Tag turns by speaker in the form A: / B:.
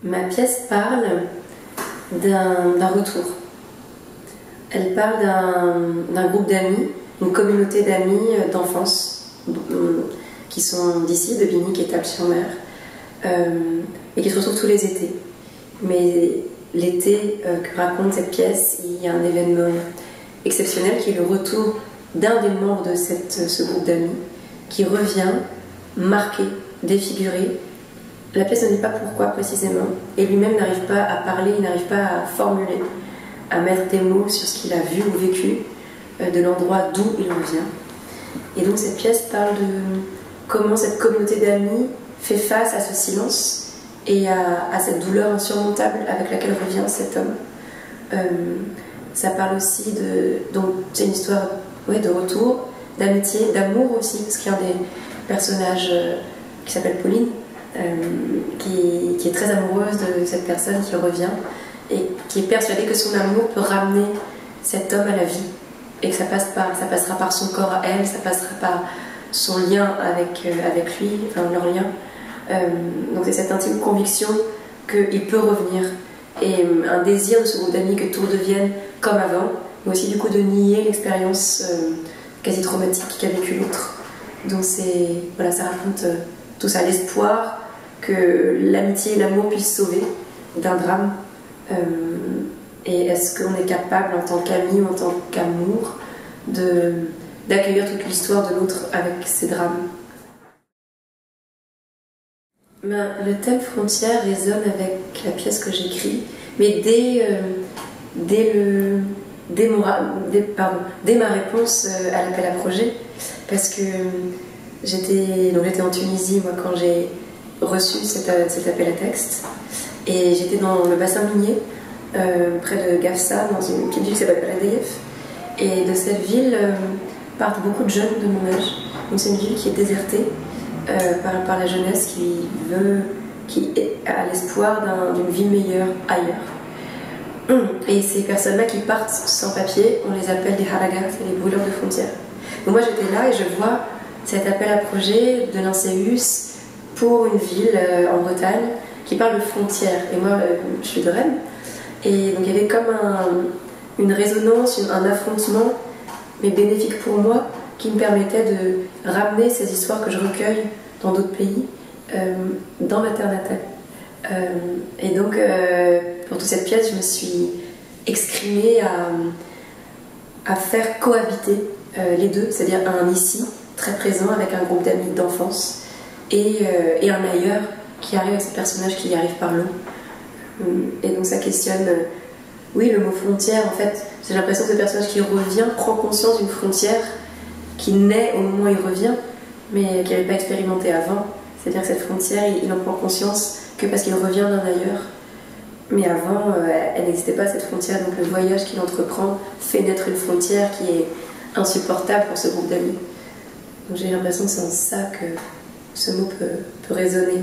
A: Ma pièce parle d'un retour. Elle parle d'un groupe d'amis, une communauté d'amis d'enfance qui sont d'ici, de Binic et Tarbes-sur-Mer, et qui se retrouvent tous les étés. Mais l'été que raconte cette pièce, il y a un événement exceptionnel qui est le retour d'un des membres de ce groupe d'amis qui revient marqué, défiguré. La pièce ne dit pas pourquoi précisément, et lui-même n'arrive pas à parler, il n'arrive pas à formuler, à mettre des mots sur ce qu'il a vu ou vécu, de l'endroit d'où il revient. Et donc cette pièce parle de comment cette communauté d'amis fait face à ce silence et à cette douleur insurmontable avec laquelle revient cet homme. Ça parle aussi donc c'est une histoire de retour, d'amitié, d'amour aussi, parce qu'il y a un des personnages qui s'appelle Pauline, qui est très amoureuse de cette personne qui revient et qui est persuadée que son amour peut ramener cet homme à la vie et que ça passera par son corps à elle, ça passera par son lien avec lui, enfin leur lien. Donc c'est cette intime conviction qu'il peut revenir et un désir de ce groupe d'amis que tout redevienne comme avant, mais aussi du coup de nier l'expérience quasi traumatique qu'a vécu l'autre. Donc voilà, ça raconte tout ça, l'espoir que l'amitié et l'amour puissent sauver d'un drame. Et est-ce qu'on est capable en tant qu'ami ou en tant qu'amour d'accueillir toute l'histoire de l'autre avec ses drames? Le thème frontière résonne avec la pièce que j'écris, mais dès ma réponse à l'appel à projet, parce que j'étais en Tunisie moi quand j'ai reçu cet appel à texte, et j'étais dans le bassin minier près de Gafsa, dans une petite ville qui s'appelle Baladayef, et de cette ville partent beaucoup de jeunes de mon âge. Donc c'est une ville qui est désertée par la jeunesse qui a l'espoir d'une vie meilleure ailleurs. Et ces personnes-là qui partent sans papier, on les appelle des haragas, c'est les brûleurs de frontières. Donc moi j'étais là et je vois cet appel à projet de l'INSEUS pour une ville en Bretagne qui parle de frontières. Et moi je suis de Rennes. Et donc il y avait comme une résonance, un affrontement, mais bénéfique pour moi, qui me permettait de ramener ces histoires que je recueille dans d'autres pays, dans ma terre natale. Et donc, pour toute cette pièce, je me suis excrimée à faire cohabiter les deux, c'est-à-dire un ici, très présent, avec un groupe d'amis d'enfance, et un ailleurs qui arrive avec ces personnages qui y arrivent par l'eau. Et donc ça questionne, oui, le mot frontière, en fait, j'ai l'impression que ce personnage qui revient prend conscience d'une frontière qui naît au moment où il revient, mais qu'il n'avait pas expérimenté avant. C'est-à-dire que cette frontière, il en prend conscience que parce qu'il revient d'un ailleurs. Mais avant, elle n'existait pas, cette frontière. Donc le voyage qu'il entreprend fait naître une frontière qui est insupportable pour ce groupe d'amis. Donc j'ai l'impression que c'est en ça que ce mot peut résonner.